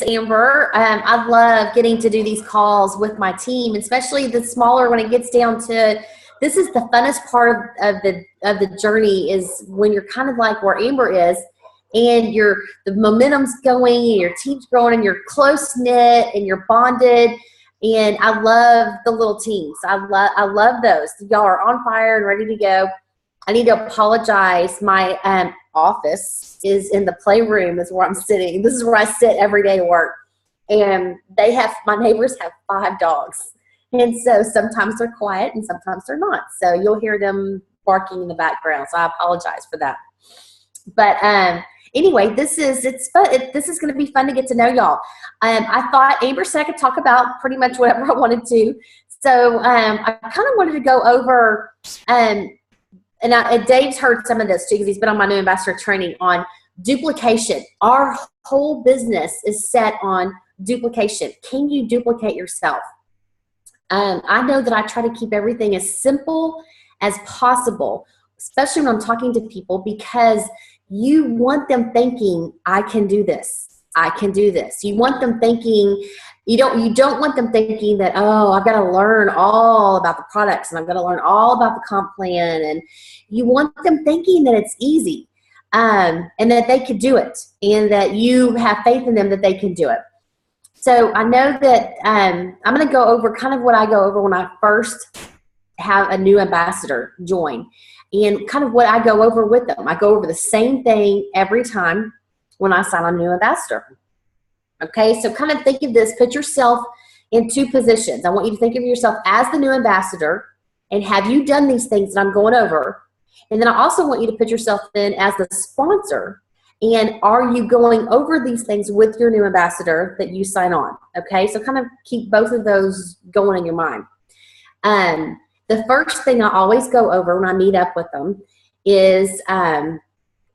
Amber. I love getting to do these calls with my team, especially the smaller when it gets down to, this is the funnest part of the journey, is when you're kind of like where Amber is, and the momentum's going and your team's growing and you're close knit and you're bonded. And I love the little teams. I love those. Y'all are on fire and ready to go. I need to apologize. My office is in the playroom, is where I'm sitting. This is where I sit every day to work. And my neighbors have 5 dogs. And so sometimes they're quiet and sometimes they're not. So you'll hear them barking in the background. So I apologize for that. But anyway, this is going to be fun to get to know y'all. I thought Amber said I could talk about pretty much whatever I wanted to. So I kind of wanted to go over, and Dave's heard some of this too, because he's been on my new ambassador training on duplication. Our whole business is set on duplication. Can you duplicate yourself? I know that I try to keep everything as simple as possible, especially when I'm talking to people, because you want them thinking, I can do this. I can do this. You want them thinking, you don't want them thinking that, oh, I've got to learn all about the products and I've got to learn all about the comp plan. And you want them thinking that it's easy, and that they could do it, and that you have faith in them that they can do it. So I know that I'm going to go over kind of what I go over when I first have a new ambassador join, and kind of what I go over with them. I go over the same thing every time when I sign on a new ambassador. Okay, so kind of think of this. Put yourself in 2 positions. I want you to think of yourself as the new ambassador, and have you done these things that I'm going over? And then I also want you to put yourself in as the sponsor. And are you going over these things with your new ambassador that you sign on? Okay, so kind of keep both of those going in your mind. The first thing I always go over when I meet up with them is, and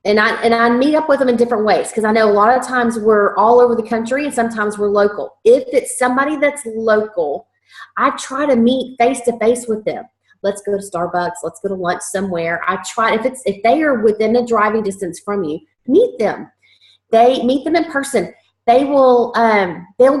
I meet up with them in different ways, because I know a lot of times we're all over the country and sometimes we're local. If it's somebody that's local, I try to meet face-to-face with them. Let's go to Starbucks. Let's go to lunch somewhere. I try, if they are within a driving distance from you, meet them. Meet them in person. They'll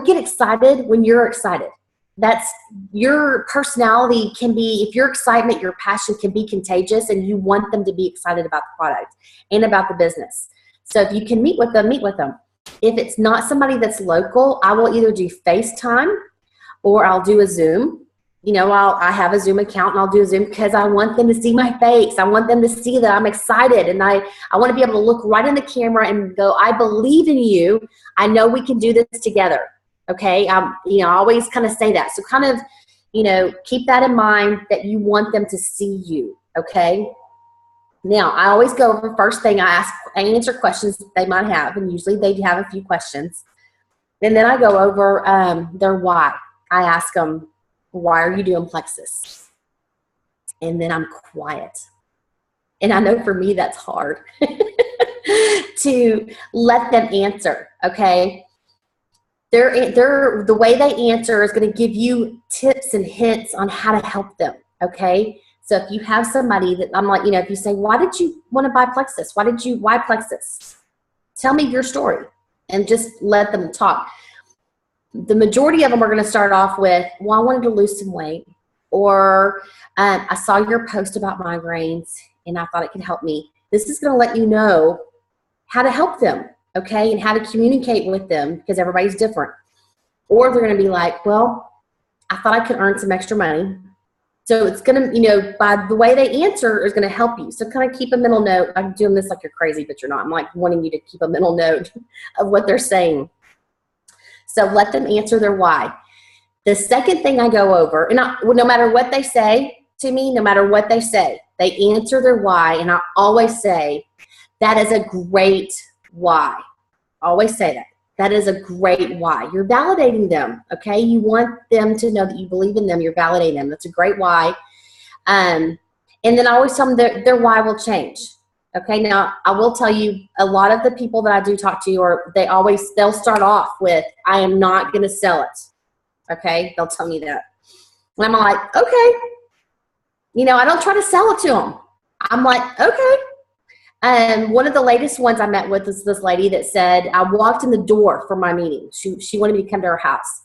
get excited when you're excited. That's your personality can be, if your excitement, your passion can be contagious, and you want them to be excited about the product and about the business. So if you can meet with them, meet with them. If it's not somebody that's local, I will either do FaceTime or I'll do a Zoom. You know, I have a Zoom account and I'll do a Zoom because I want them to see my face. I want them to see that I'm excited, and I want to be able to look right in the camera and go, I believe in you. I know we can do this together. Okay. I always kind of say that. So kind of, keep that in mind, that you want them to see you. Okay. Now I always go over, first thing I answer questions that they might have, and usually they have a few questions. And then I go over their why. I ask them, why are you doing Plexus? And then I'm quiet. And I know for me that's hard to let them answer, okay? The way they answer is going to give you tips and hints on how to help them, okay? So if you have somebody that, I'm like, if you say, why did you want to buy Plexus? Why Plexus? Tell me your story and just let them talk. The majority of them are going to start off with, well, I wanted to lose some weight, or I saw your post about migraines and I thought it could help me. This is going to let you know how to help them, okay, and how to communicate with them, because everybody's different. Or they're going to be like, well, I thought I could earn some extra money. So it's going to, by the way they answer is going to help you. So kind of keep a mental note. I'm doing this like you're crazy, but you're not. I'm like wanting you to keep a mental note of what they're saying. So let them answer their why. The second thing I go over, and no matter what they say to me, no matter what they say, they answer their why, and I always say, that is a great why. I always say that. That is a great why. You're validating them, okay? You want them to know that you believe in them. You're validating them. That's a great why. And then I always tell them their why will change. Okay, now I will tell you, a lot of the people that I do talk to, they'll start off with, I am not going to sell it. Okay, they'll tell me that. And I'm like, okay. I don't try to sell it to them. I'm like, okay. One of the latest ones I met with is this lady that said, I walked in the door for my meeting. She wanted me to come to her house.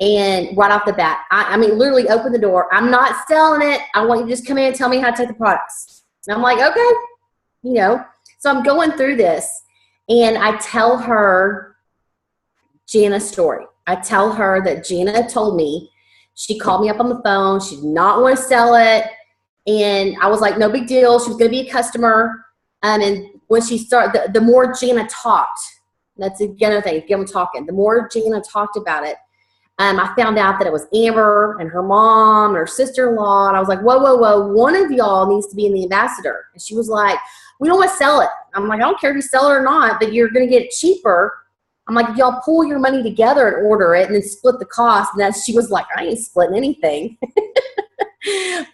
And right off the bat, I mean, literally open the door. I'm not selling it. I want you to just come in and tell me how to take the products. And I'm like, okay, you know. So I'm going through this, and I tell her Jana's story. I tell her that Jana told me, she called me up on the phone. She did not want to sell it. And I was like, no big deal. She was going to be a customer. And when she started, the more Jana talked, that's another thing, get them talking. The more Jana talked about it, I found out that it was Amber and her mom and her sister-in-law. And I was like, whoa, whoa, whoa. One of y'all needs to be in the ambassador. And she was like, we don't want to sell it. I'm like, I don't care if you sell it or not, but you're going to get it cheaper. I'm like, if y'all pull your money together and order it and then split the cost. And she was like, I ain't splitting anything.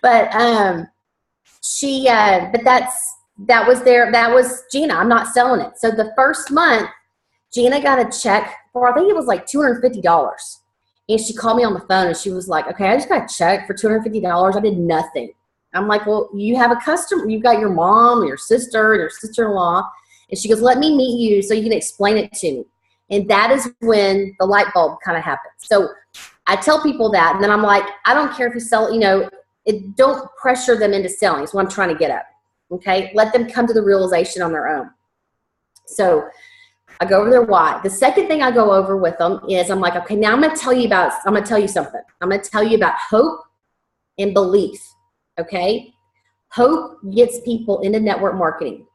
But that was Gina. I'm not selling it. So the first month, Gina got a check for, I think it was like $250. And she called me on the phone and she was like, okay, I just got a check for $250. I did nothing. I'm like, well, you have a customer. You've got your mom, your sister, your sister-in-law. And she goes, let me meet you so you can explain it to me. And that is when the light bulb kind of happens. So I tell people that, and then I'm like, I don't care if you sell it, don't pressure them into selling. Is what I'm trying to get at. Okay? Let them come to the realization on their own. So I go over their why. The second thing I go over with them is I'm like, okay, now I'm going to tell you something. I'm going to tell you about hope and belief. Okay? Hope gets people into network marketing.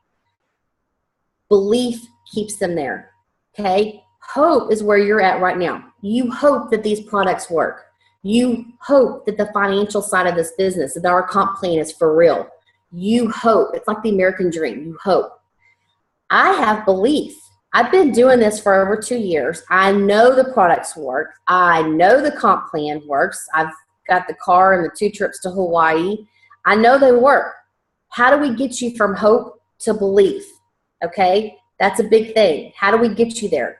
Belief keeps them there. Okay? Hope is where you're at right now. You hope that these products work. You hope that the financial side of this business, that our comp plan is for real. You hope. It's like the American dream. You hope. I have belief. I've been doing this for over 2 years. I know the products work. I know the comp plan works. I've got the car and the 2 trips to Hawaii. I know they work. How do we get you from hope to belief? Okay? That's a big thing. How do we get you there?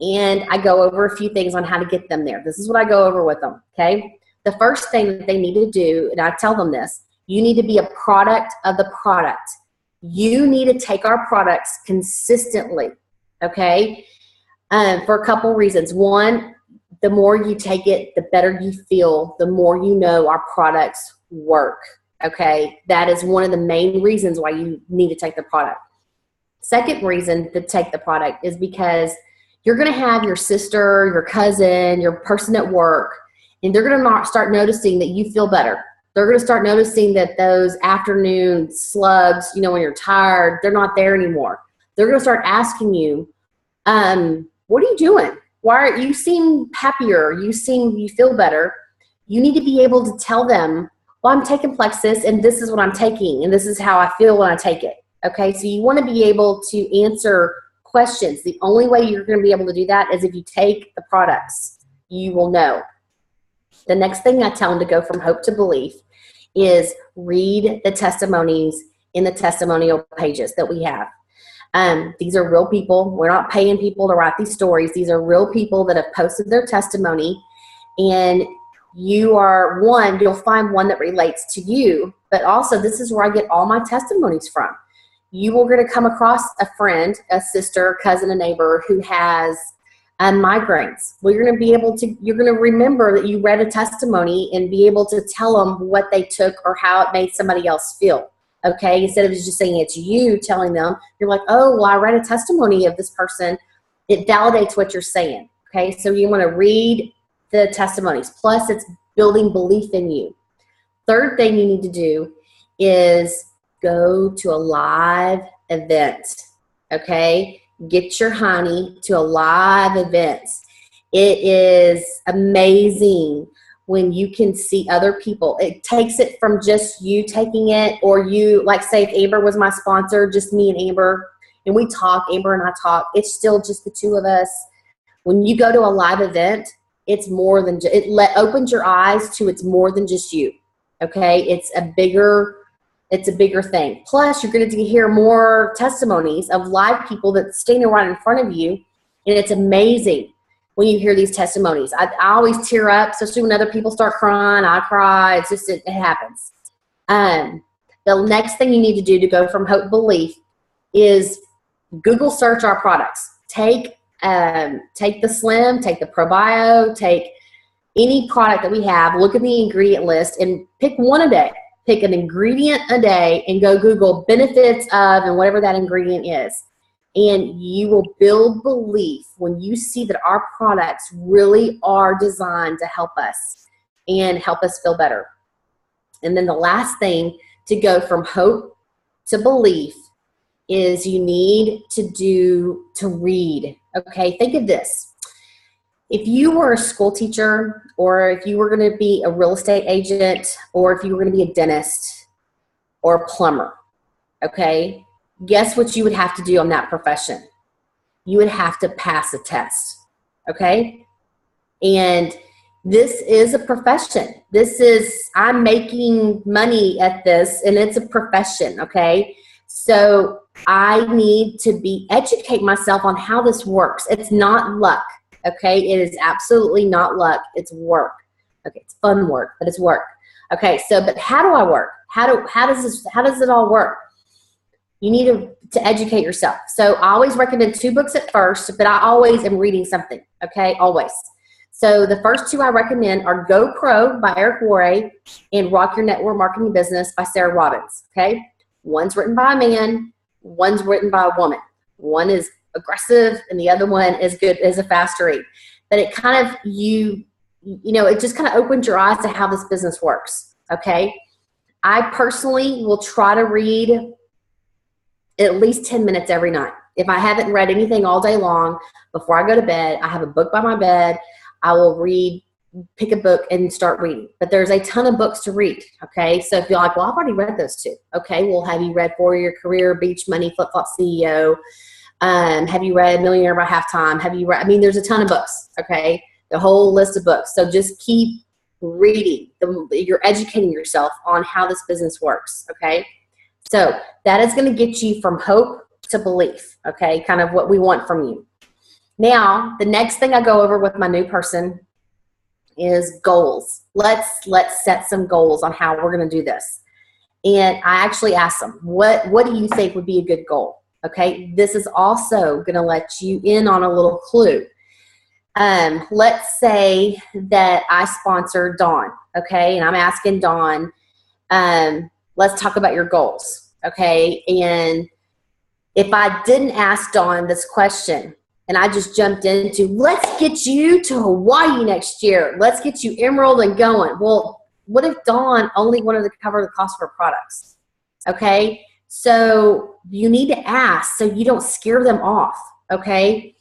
And I go over a few things on how to get them there. This is what I go over with them, okay? The first thing that they need to do, and I tell them this, you need to be a product of the product. You need to take our products consistently, okay? For a couple reasons. One, the more you take it, the better you feel, the more you know our products work, okay? That is one of the main reasons why you need to take the product. Second reason to take the product is because you're going to have your sister, your cousin, your person at work, and they're going to start noticing that you feel better. They're going to start noticing that those afternoon slugs, when you're tired, they're not there anymore. They're going to start asking you, what are you doing? You seem happier. You feel better. You need to be able to tell them, well, I'm taking Plexus, and this is what I'm taking, and this is how I feel when I take it. Okay, so you want to be able to answer questions. The only way you're going to be able to do that is if you take the products. You will know. The next thing I tell them to go from hope to belief is read the testimonies in the testimonial pages that we have. These are real people. We're not paying people to write these stories. These are real people that have posted their testimony, and you'll find one that relates to you, but also this is where I get all my testimonies from. You are going to come across a friend, a sister, cousin, a neighbor who has migraines. Well, you're going to remember that you read a testimony and be able to tell them what they took or how it made somebody else feel. Okay, instead of just saying it's you telling them, you're like, oh, well, I read a testimony of this person. It validates what you're saying. Okay, so you want to read the testimonies. Plus, it's building belief in you. Third thing you need to do is go to a live event, okay? Get your honey to a live event. It is amazing when you can see other people. It takes it from just you taking it, or you, like say if Amber was my sponsor, just me and Amber, and we talk, Amber and I talk, it's still just the two of us. When you go to a live event, it's more than just, opens your eyes to it's more than just you, okay? It's a bigger thing. Plus, you're going to hear more testimonies of live people that's standing right in front of you, and it's amazing when you hear these testimonies. I always tear up, especially when other people start crying. I cry. It's just, it happens. The next thing you need to do to go from hope to belief is Google search our products. Take the Slim, take the ProBio, take any product that we have, look at the ingredient list and pick one a day. Pick an ingredient a day and go Google benefits of and whatever that ingredient is. And you will build belief when you see that our products really are designed to help us and help us feel better. And then the last thing to go from hope to belief is you need to read. Okay, think of this. If you were a school teacher, or if you were going to be a real estate agent, or if you were going to be a dentist or a plumber, okay, guess what you would have to do on that profession? You would have to pass a test, okay? And this is a profession. I'm making money at this, and it's a profession, okay? So I need to educate myself on how this works. It's not luck, okay? It is absolutely not luck. It's work. Okay, it's fun work, but it's work. Okay, so but how do I work? How does it all work? You need to educate yourself. So I always recommend 2 books at first, but I always am reading something, okay? Always. So the first 2 I recommend are Go Pro by Eric Worre and Rock Your Network Marketing Business by Sarah Robbins, okay? One's written by a man, one's written by a woman. One is aggressive and the other one is a faster read. But it kind of, it just kind of opens your eyes to how this business works, okay? I personally will try to read at least 10 minutes every night. If I haven't read anything all day long, before I go to bed, I have a book by my bed. I will pick a book and start reading. But there's a ton of books to read, okay? So if you're like, well, I've already read those 2. Okay, well, have you read For Your Career, Beach Money, Flip Flop CEO? Have you read Millionaire by Halftime? Have you read, there's a ton of books, okay? The whole list of books. So just keep reading. You're educating yourself on how this business works, okay? So that is going to get you from hope to belief, okay? Kind of what we want from you. Now, the next thing I go over with my new person is goals. Let's set some goals on how we're going to do this. And I actually asked them, what do you think would be a good goal? Okay, this is also going to let you in on a little clue. Let's say that I sponsor Dawn, okay, and I'm asking Dawn, let's talk about your goals, okay? And if I didn't ask Dawn this question and I just jumped into, let's get you to Hawaii next year, let's get you emerald and going. Well, what if Dawn only wanted to cover the cost of her products? Okay, so you need to ask so you don't scare them off, okay?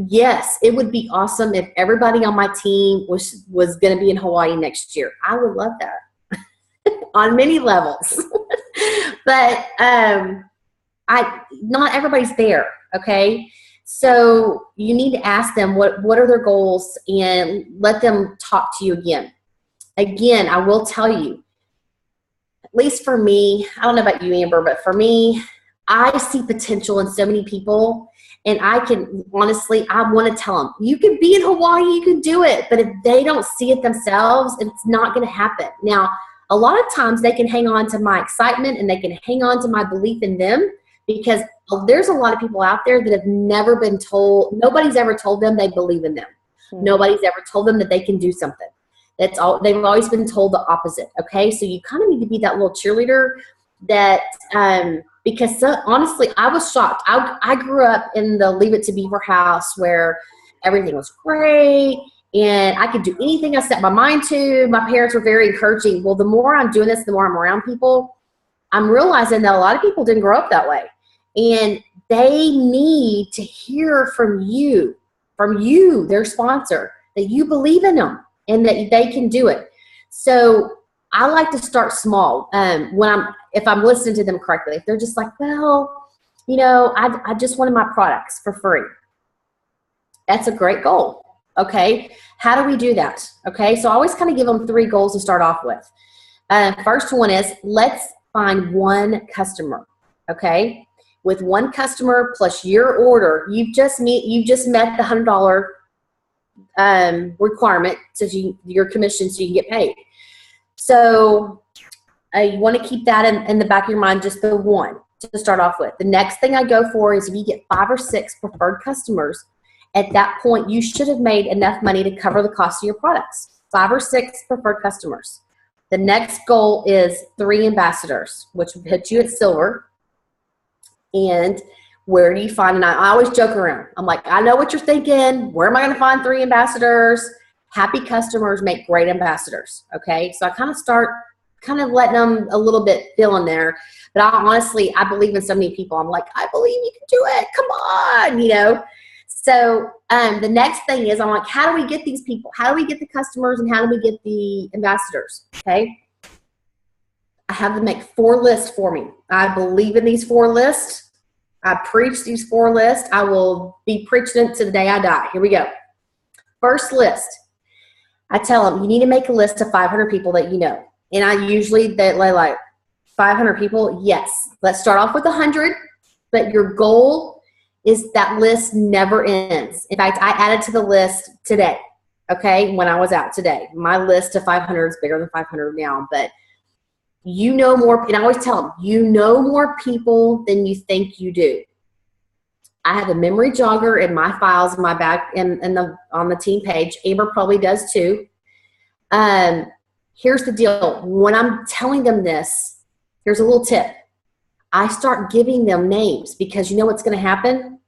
Yes, it would be awesome if everybody on my team was going to be in Hawaii next year. I would love that on many levels. But not everybody's there, okay? So you need to ask them what are their goals and let them talk to you again. Again, I will tell you, at least for me, I don't know about you, Amber, but for me, I see potential in so many people, and I can honestly, I want to tell them, you can be in Hawaii, you can do it, but if they don't see it themselves, it's not going to happen. Now, a lot of times they can hang on to my excitement and they can hang on to my belief in them, because there's a lot of people out there that have never been told, nobody's ever told them they believe in them. Mm-hmm. Nobody's ever told them that they can do something. That's all. They've always been told the opposite. Okay, so you kind of need to be that little cheerleader. That because honestly, I was shocked. I grew up in the Leave It to Beaver house where everything was great and I could do anything I set my mind to. My parents were very encouraging. Well, the more I'm doing this, the more I'm around people, I'm realizing that a lot of people didn't grow up that way, and they need to hear from you, their sponsor, that you believe in them and that they can do it. So I like to start small if I'm listening to them correctly. If they're just like, well, I just wanted my products for free. That's a great goal. Okay, how do we do that? Okay, so I always kind of give them 3 goals to start off with. First one is, let's find one customer. Okay, with one customer plus your order, you've just met the $100 requirement, so your commission, so you can get paid. So you want to keep that in the back of your mind, just the one. to start off with. The next thing I go for is if you get 5 or 6 preferred customers, at that point, you should have made enough money to cover the cost of your products. 5 or 6 preferred customers. The next goal is 3 ambassadors, which will put you at silver. And where do you find, and I always joke around. I'm like, I know what you're thinking. Where am I going to find 3 ambassadors? Happy customers make great ambassadors, okay? So I kind of start letting them a little bit fill in there. But I believe in so many people. I'm like, I believe you can do it. Come on, you know. So the next thing is I'm like, how do we get these people? How do we get the customers and how do we get the ambassadors, okay? I have them make 4 lists for me. I believe in these 4 lists. I preach these 4 lists. I will be preaching it to the day I die. Here we go. First list. I tell them, you need to make a list of 500 people that you know. And I usually, they're like, 500 people? Yes. Let's start off with 100, but your goal is that list never ends. In fact, I added to the list today, okay, when I was out today. My list of 500 is bigger than 500 now, but you know more, and I always tell them, you know more people than you think you do. I have a memory jogger in my files in my back on the team page. Amber probably does too. Here's the deal. When I'm telling them this, here's a little tip. I start giving them names because you know what's going to happen?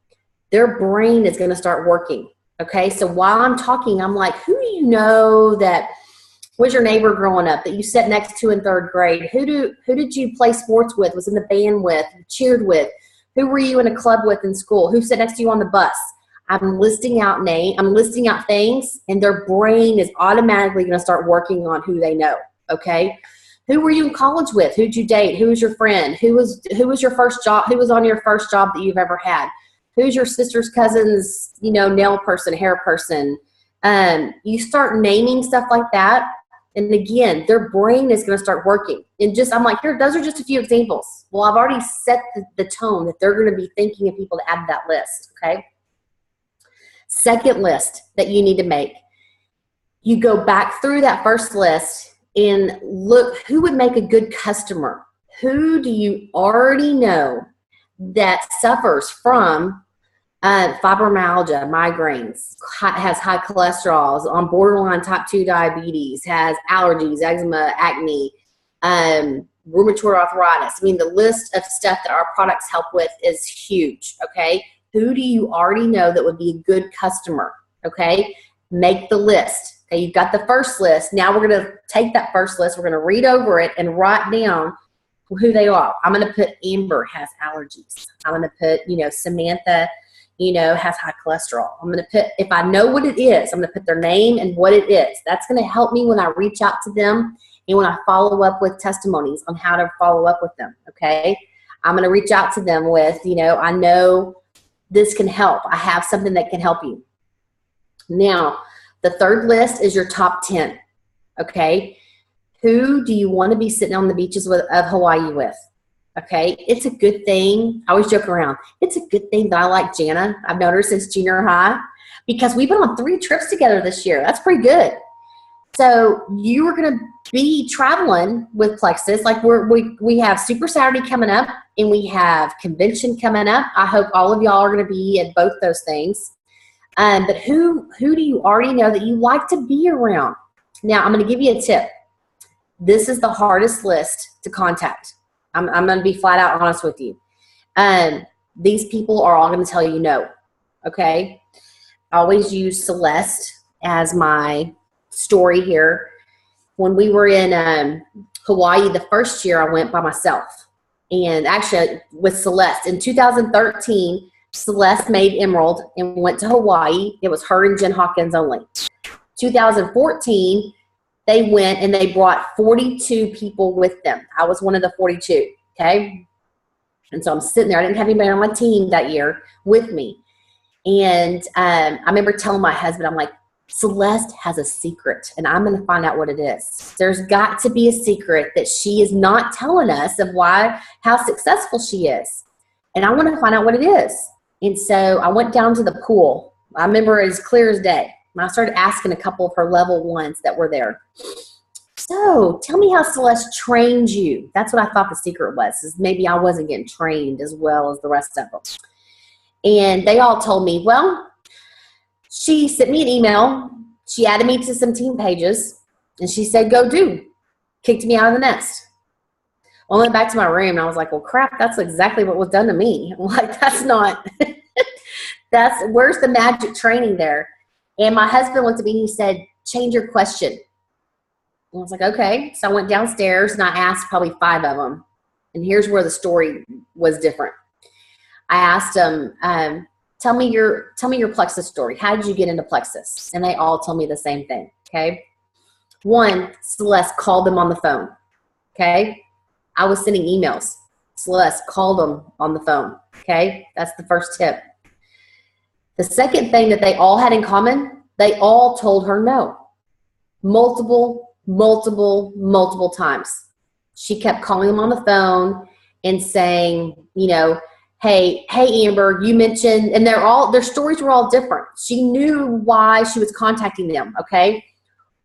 Their brain is going to start working. Okay, so while I'm talking, I'm like, who do you know that was your neighbor growing up that you sat next to in 3rd grade? Who did you play sports with, was in the band with, cheered with? Who were you in a club with in school? Who sat next to you on the bus? I'm listing out things, and their brain is automatically going to start working on who they know, okay? Who were you in college with? Who'd you date? Who was your friend? Who was your first job? Who was on your first job that you've ever had? Who's your sister's cousin's, nail person, hair person? You start naming stuff like that, and again, their brain is going to start working. And I'm like, here, those are just a few examples. Well, I've already set the tone that they're going to be thinking of people to add to that list, okay? Second list that you need to make. You go back through that first list and look who would make a good customer. Who do you already know that suffers from fibromyalgia, migraines, has high cholesterol, is on borderline type 2 diabetes, has allergies, eczema, acne, rheumatoid arthritis. I mean, the list of stuff that our products help with is huge, okay? Who do you already know that would be a good customer, okay? Make the list. Okay, you've got the first list. Now we're going to take that first list. We're going to read over it and write down who they are. I'm going to put Amber has allergies. I'm going to put, Samantha, has high cholesterol. I'm going to put, if I know what it is, I'm going to put their name and what it is. That's going to help me when I reach out to them and when I follow up with testimonies on how to follow up with them, okay? I'm going to reach out to them with, I know this can help. I have something that can help you. Now, the third list is your top 10, okay? Who do you want to be sitting on the beaches of Hawaii with? Okay, it's a good thing. I always joke around. It's a good thing that I like Jana. I've known her since junior high because we've been on 3 trips together this year. That's pretty good. So you are going to be traveling with Plexus. Like we have Super Saturday coming up and we have convention coming up. I hope all of y'all are going to be at both those things. But who do you already know that you like to be around? Now, I'm going to give you a tip. This is the hardest list to contact. I'm going to be flat out honest with you. These people are all going to tell you no, okay? I always use Celeste as my story here. When we were in Hawaii, the first year I went by myself. And actually with Celeste, in 2013, Celeste made Emerald and went to Hawaii. It was her and Jen Hawkins only. 2014, they went and they brought 42 people with them. I was one of the 42, okay? And so I'm sitting there. I didn't have anybody on my team that year with me. And I remember telling my husband, I'm like, Celeste has a secret, and I'm going to find out what it is. There's got to be a secret that she is not telling us of how successful she is. And I want to find out what it is. And so I went down to the pool. I remember it as clear as day. And I started asking a couple of her level ones that were there. so tell me how Celeste trained you. That's what I thought the secret was, is maybe I wasn't getting trained as well as the rest of them. And they all told me, well, she sent me an email. She added me to some team pages, and she said, go do. Kicked me out of the nest. Well, I went back to my room, and I was like, well, crap, that's exactly what was done to me. I'm like, that's not, where's the magic training there? And my husband looked at me and he said, change your question. And I was like, okay. So I went downstairs and I asked probably 5 of them. And here's where the story was different. I asked them, tell me your plexus story. How did you get into plexus? And they all told me the same thing. Okay. 1, Celeste called them on the phone. Okay. I was sending emails. Celeste called them on the phone. Okay. That's the first tip. The second thing that they all had in common, they all told her no. Multiple times. She kept calling them on the phone and saying, you know, hey Amber, you mentioned, and their stories were all different. She knew why she was contacting them. Okay.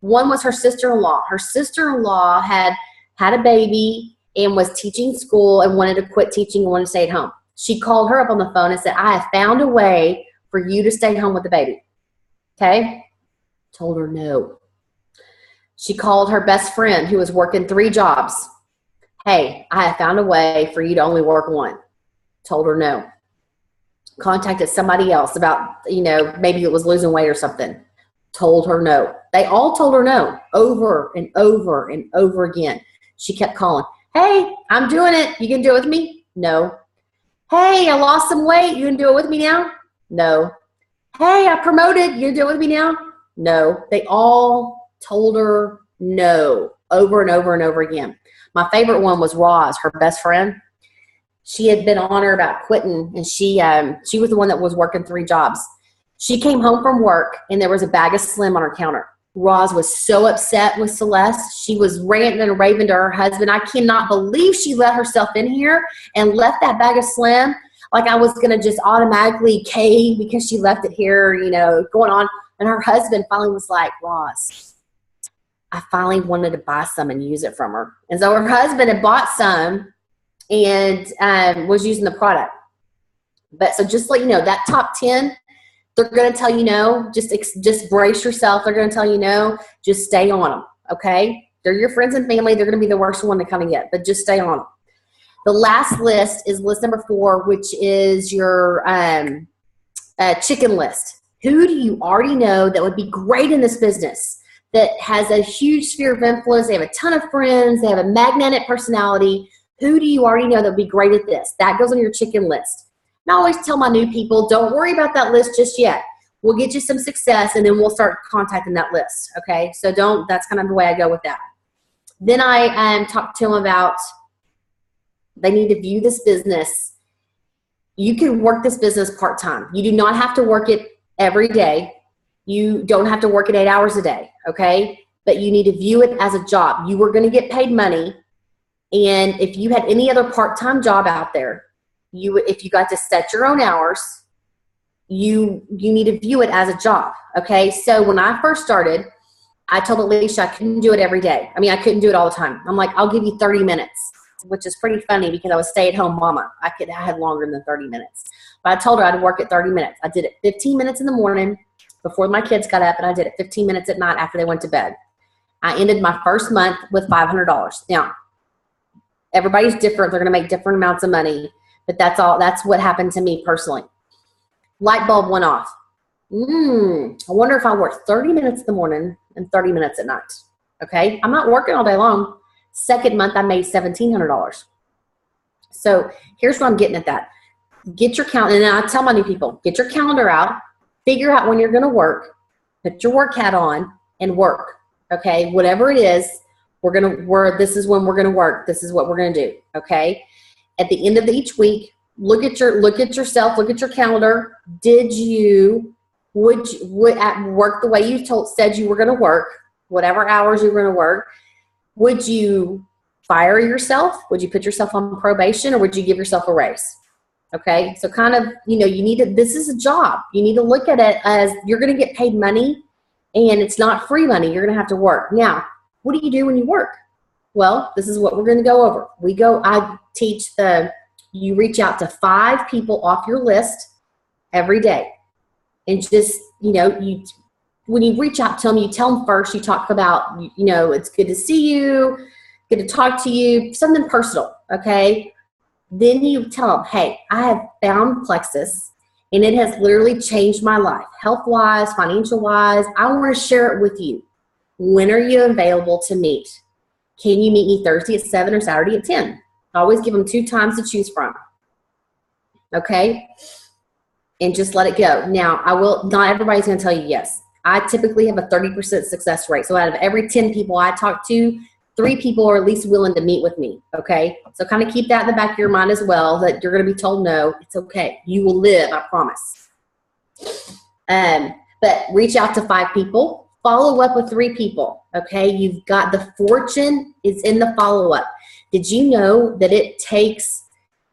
One was her sister-in-law. Her sister-in-law had a baby and was teaching school and wanted to quit teaching and wanted to stay at home. She called her up on the phone and said, I have found a way for you to stay home with the baby. Okay. Told her no. She called her best friend who was working 3 jobs. Hey, I have found a way for you to only work 1. Told her no. Contacted somebody else about, you know, maybe it was losing weight or something. Told her no. They all told her no over and over and over again. She kept calling. Hey, I'm doing it. You can do it with me? No. Hey, I lost some weight. You can do it with me now? No. Hey, I promoted. You can do it with me now? No. They all told her no over and over and over again. My favorite one was Roz, her best friend. She had been on her about quitting, and she was the one that was working 3 jobs. She came home from work, and there was a bag of Slim on her counter. Roz was so upset with Celeste. She was ranting and raving to her husband. I cannot believe she let herself in here and left that bag of Slim. Like I was going to just automatically cave because she left it here, you know, going on. And her husband finally was like, Roz, I finally wanted to buy some and use it from her. And so her husband had bought some and was using the product. But so just let you know, that top 10, they're going to tell you no. Just brace yourself. They're going to tell you no. Just stay on them, okay? They're your friends and family. They're going to be the worst one to come and get, but just stay on them. The last list is list number 4, which is your chicken list. Who do you already know that would be great in this business, that has a huge sphere of influence? They have a ton of friends. They have a magnetic personality. Who do you already know that would be great at this? That goes on your chicken list. And I always tell my new people, don't worry about that list just yet. We'll get you some success, and then we'll start contacting that list, okay? So that's kind of the way I go with that. Then I talk to them about they need to view this business. You can work this business part-time. You do not have to work it every day. You don't have to work it 8 hours a day, okay? But you need to view it as a job. You were going to get paid money, and if you had any other part-time job out there, if you got to set your own hours, you need to view it as a job, okay? So when I first started, I told Alicia I couldn't do it every day. I mean, I couldn't do it all the time. I'm like, I'll give you 30 minutes, which is pretty funny because I was stay-at-home mama. I had longer than 30 minutes. But I told her I'd work at 30 minutes. I did it 15 minutes in the morning before my kids got up, and I did it 15 minutes at night after they went to bed. I ended my first month with $500. Now, everybody's different. They're going to make different amounts of money, but that's what happened to me personally. Light bulb went off. I wonder if I work 30 minutes in the morning and 30 minutes at night. Okay? I'm not working all day long. Second month, I made $1,700. So here's what I'm getting at that. Get your calendar, and I tell my new people, get your calendar out, figure out when you're going to work, put your work hat on, and work. Okay? Whatever it is, this is when we're going to work. This is what we're going to do. Okay? At the end of each week, look at yourself, look at your calendar. Would you work the way you said you were going to work, whatever hours you were going to work? Would you fire yourself? Would you put yourself on probation, or would you give yourself a raise? Okay, so kind of, this is a job. You need to look at it as you're going to get paid money, and it's not free money. You're going to have to work. Now, what do you do when you work? Well, this is what we're going to go over. I teach you reach out to 5 people off your list every day. And just, when you reach out to them, you tell them first, you talk about, it's good to see you, good to talk to you, something personal, okay? Then you tell them, hey, I have found Plexus, and it has literally changed my life, health-wise, financial-wise. I want to share it with you. When are you available to meet? Can you meet me Thursday at 7 or Saturday at 10? I always give them 2 times to choose from, okay? And just let it go. Now, not everybody's going to tell you yes. I typically have a 30% success rate. So out of every 10 people I talk to, 3 people are at least willing to meet with me, okay? So kind of keep that in the back of your mind as well, that you're going to be told no. It's okay. You will live, I promise. But reach out to 5 people. Follow up with 3 people, okay? You've got the fortune is in the follow-up. Did you know that it takes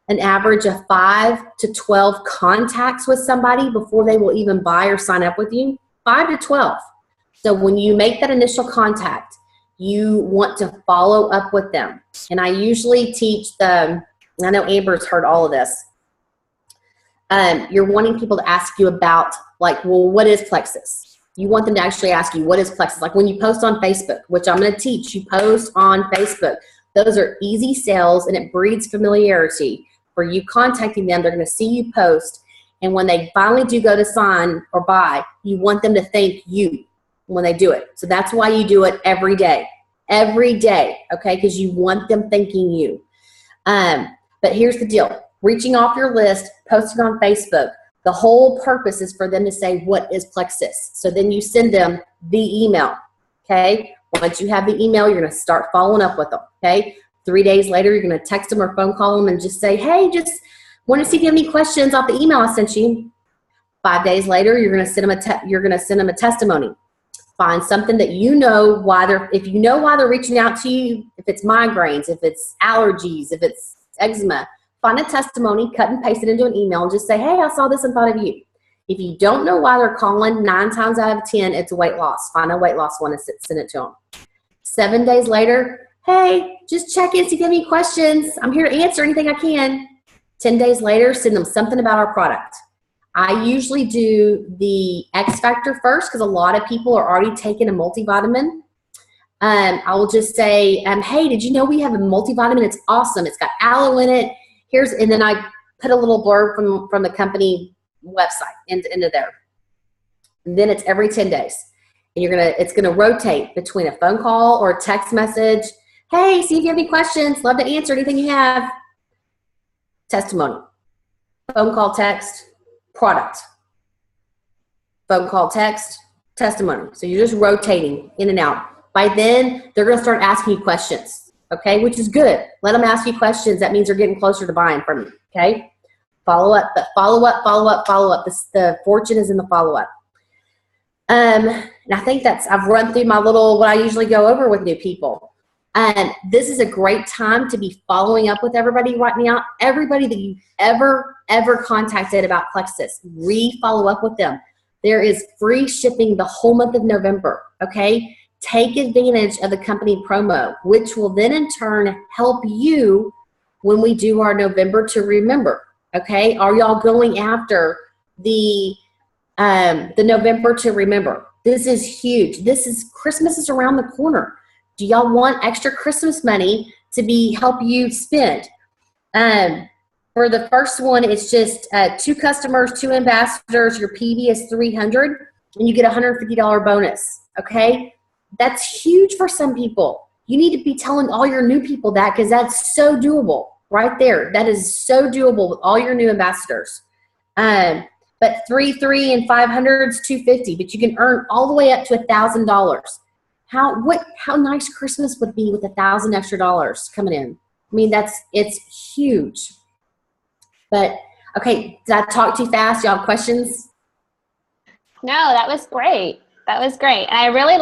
an average of 5 to 12 contacts with somebody before they will even buy or sign up with you? 5 to 12. So when you make that initial contact, you want to follow up with them. And I usually teach I know Amber's heard all of this. You're wanting people to ask you about, like, well, what is Plexus? You want them to actually ask you, what is Plexus? Like when you post on Facebook, which I'm going to teach, you post on Facebook. Those are easy sales, and it breeds familiarity. For you contacting them, they're going to see you post. And when they finally do go to sign or buy, you want them to thank you when they do it. So that's why you do it every day, okay? Because you want them thanking you. But here's the deal. Reaching off your list, posting on Facebook, the whole purpose is for them to say, what is Plexus? So then you send them the email, okay? Once you have the email, you're going to start following up with them, okay? 3 days later, you're going to text them or phone call them and just say, hey, just want to see if you have any questions off the email I sent you. 5 days later, you're going to send them a testimony. Find something that if you know why they're reaching out to you, if it's migraines, if it's allergies, if it's eczema, find a testimony, cut and paste it into an email, and just say, hey, I saw this and thought of you. If you don't know why they're calling, 9 times out of 10, it's weight loss. Find a weight loss one and send it to them. 7 days later, hey, just check in, see if you have any questions. I'm here to answer anything I can. 10 days later, send them something about our product. I usually do the X Factor first because a lot of people are already taking a multivitamin. I will just say, hey, did you know we have a multivitamin? It's awesome. It's got aloe in it. And then I put a little blurb from the company website into there. And then it's every 10 days. And it's gonna rotate between a phone call or a text message. Hey, see if you have any questions. Love to answer anything you have. Testimony. Phone call, text, product. Phone call, text, testimony. So you're just rotating in and out. By then, they're going to start asking you questions, okay, which is good. Let them ask you questions. That means they're getting closer to buying from you, okay? Follow up, but follow up. The fortune is in the follow-up. And I think I've run through what I usually go over with new people. This is a great time to be following up with everybody right now. Everybody that you ever contacted about Plexus, re-follow up with them. There is free shipping the whole month of November, okay? Take advantage of the company promo, which will then in turn help you when we do our November to Remember, okay? Are y'all going after the November to Remember? This is huge. Christmas is around the corner. Do y'all want extra Christmas money to help you spend? For the first one, it's just 2 customers, 2 ambassadors. Your PV is $300, and you get a $150 bonus, okay? That's huge for some people. You need to be telling all your new people that because that's so doable right there. That is so doable with all your new ambassadors. But 3 and 500 is $250, but you can earn all the way up to $1,000. How nice Christmas would be with $1,000 extra dollars coming in. I mean, it's huge. But okay, did I talk too fast? Y'all have questions? No, that was great. That was great. And I really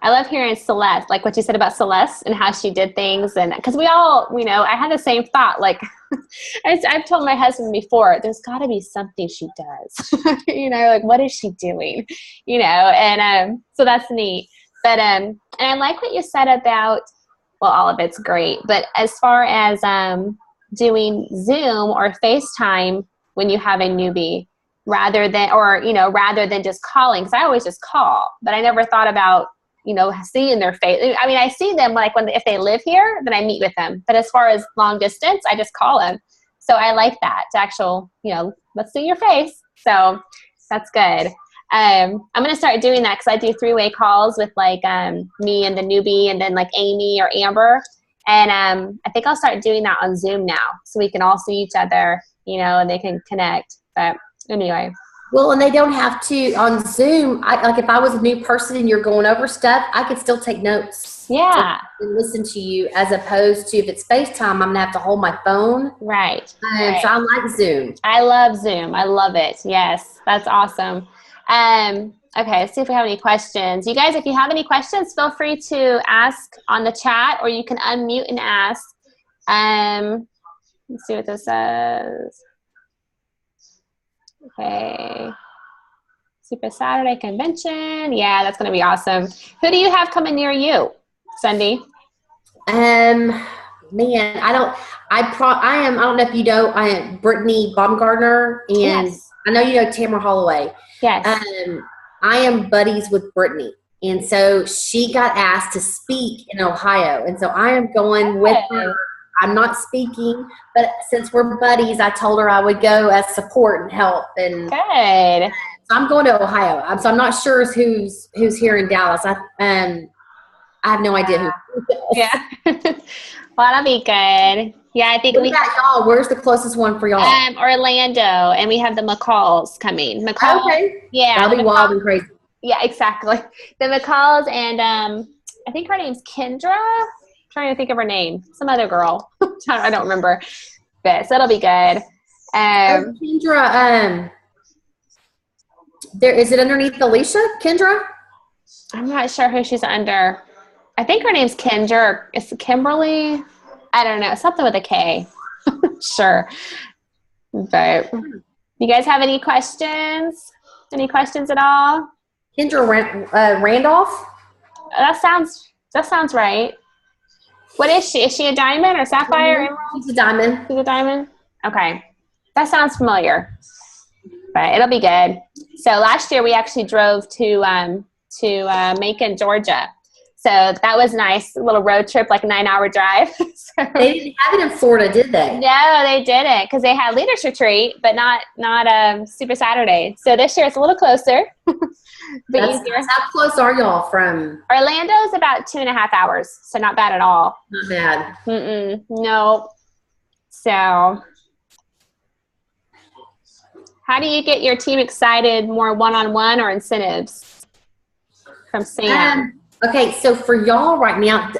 I love hearing Celeste, like what you said about Celeste and how she did things. And because we all, I had the same thought, like I've told my husband before, there's gotta be something she does, like what is she doing, and so that's neat. But and I like what you said about, well, all of it's great, but as far as doing Zoom or FaceTime when you have a newbie, rather than just calling, because I always just call, but I never thought about, seeing their face. I mean, I see them like if they live here, then I meet with them. But as far as long distance, I just call them. So I like that, to actual, let's see your face. So that's good. I'm going to start doing that, because I do 3-way calls with like me and the newbie, and then like Amy or Amber. And I think I'll start doing that on Zoom now, so we can all see each other, and they can connect. But anyway. Well, and they don't have to on Zoom. Like if I was a new person and you're going over stuff, I could still take notes. Yeah. And listen to you, as opposed to if it's FaceTime, I'm going to have to hold my phone. Right. So I like Zoom. I love Zoom. I love it. Yes. That's awesome. Okay, let's see if we have any questions. You guys, if you have any questions, feel free to ask on the chat, or you can unmute and ask. Let's see what this says. Okay. Super Saturday Convention. Yeah, that's going to be awesome. Who do you have coming near you, Sundee? Man, I don't know if you know, I am Brittany Baumgartner, and Yes. I know you know Tamara Holloway. Yes. I am buddies with Brittany, and so she got asked to speak in Ohio, and so I am going with her. I'm not speaking, but since we're buddies, I told her I would go as support and help. And good. So I'm going to Ohio. So I'm not sure who's here in Dallas. I have no idea who. Yeah. Well, that'll be good. Yeah, I think what about y'all? Where's the closest one for y'all? Orlando, and we have the McCalls coming. McCall. Okay. Yeah. That'll be wild and crazy. Yeah, exactly. The McCalls, and I think her name's Kendra. I'm trying to think of her name. Some other girl. I don't remember. But so it'll be good. Kendra, is it underneath Alicia? Kendra? I'm not sure who she's under. I think her name's Kendra. Is it Kimberly? I don't know. Something with a K. Sure. But you guys have any questions? Any questions at all? Kendra Randolph? That sounds right. What is she? Is she a diamond or sapphire? Emerald? She's a diamond. She's a diamond? Okay. That sounds familiar. But it'll be good. So last year we actually drove to Macon, Georgia. So that was nice. A little road trip, like a 9-hour drive. So, they didn't have it in Florida, did they? No, they didn't, because they had Leaders Retreat, but not Super Saturday. So this year it's a little closer. But easier. How close are y'all from? Orlando's about 2.5 hours, so not bad at all. Not bad. No. So how do you get your team excited, more one-on-one or incentives? From Sam. Okay, so for y'all right now,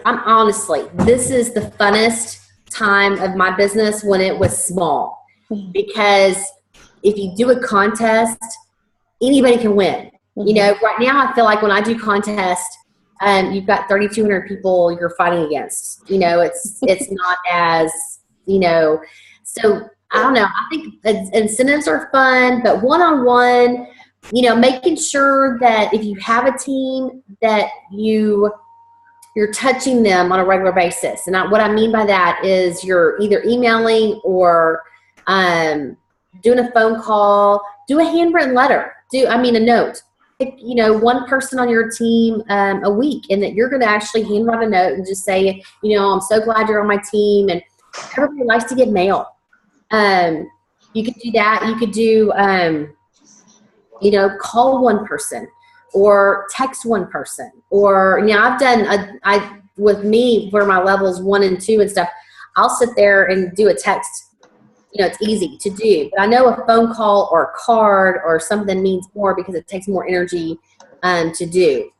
this is the funnest time of my business when it was small. Because if you do a contest, anybody can win. Right now I feel like when I do contests, you've got 3,200 people you're fighting against. It's not as, so I don't know. I think incentives are fun, but one-on-one, making sure that if you have a team that you're touching them on a regular basis. And what I mean by that is you're either emailing or doing a phone call, do a handwritten letter, a note. Pick, one person on your team a week, and that you're going to actually handwrite a note and just say, I'm so glad you're on my team. And everybody likes to get mail. You could do that. You could do, call one person or text one person, or, I've done, with me, where my levels 1 and 2 and stuff, I'll sit there and do a text. It's easy to do, but I know a phone call or a card or something means more because it takes more energy to do.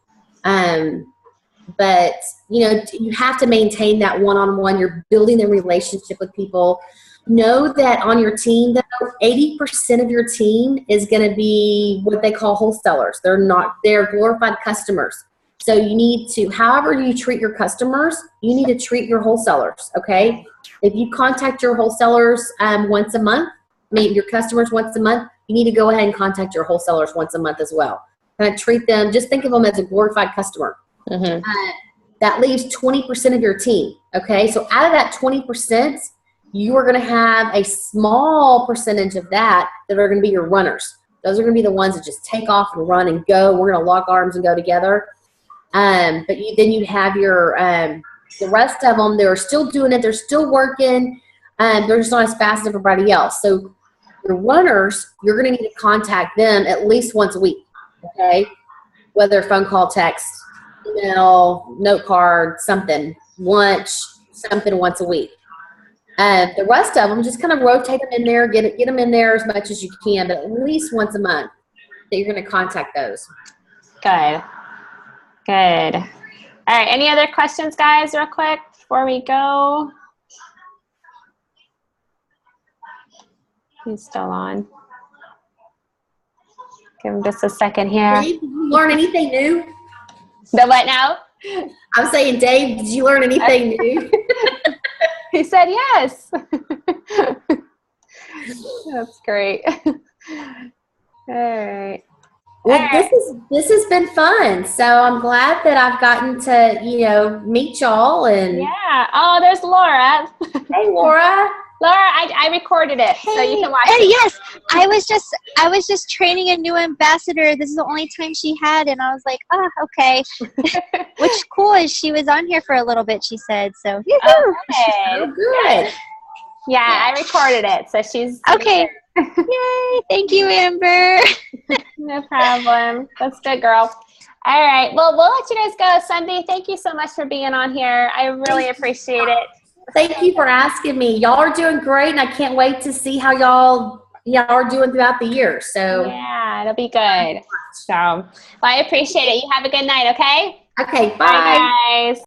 But you have to maintain that one-on-one. You're building a relationship with people. Know that on your team, though, 80% of your team is going to be what they call wholesalers. They're glorified customers. So you need to, however you treat your customers, you need to treat your wholesalers, okay? If you contact your wholesalers once a month, your customers once a month, you need to go ahead and contact your wholesalers once a month as well. Kind of treat them, just think of them as a glorified customer. Mm-hmm. That leaves 20% of your team. Okay, so out of that 20%, you are going to have a small percentage of that are going to be your runners. Those are going to be the ones that just take off and run and go. We're going to lock arms and go together. But then you have your the rest of them. They're still doing it. They're still working. They're just not as fast as everybody else. So your runners, you're going to need to contact them at least once a week. Okay, whether phone call, text, email, note card, something, lunch, something once a week. The rest of them, just kind of rotate them in there, get them in there as much as you can, but at least once a month that you're going to contact those. Good. Good. All right. Any other questions, guys, real quick before we go? He's still on. Give him just a second here. Dave, did you learn anything new? The what now? I'm saying, Dave, did you learn anything new? He said yes. That's great. All right. Well, this has been fun. So I'm glad that I've gotten to, meet y'all. And yeah. Oh, there's Laura. Hey, Laura. Laura, I recorded it, so you can watch it. Yes, I was just training a new ambassador. This is the only time she had, and I was like, oh, okay. Which cool is she was on here for a little bit. She said so. Okay. Oh, good. Yeah, I recorded it, so she's okay. Yay! Thank you, Amber. No problem. That's good, girl. All right. Well, we'll let you guys go. Sundee, thank you so much for being on here. I really appreciate it. Thank you for asking me. Y'all are doing great, and I can't wait to see how y'all are doing throughout the year. So yeah, it'll be good. So, well, I appreciate it. You have a good night. Okay. Okay. Bye. Bye, guys.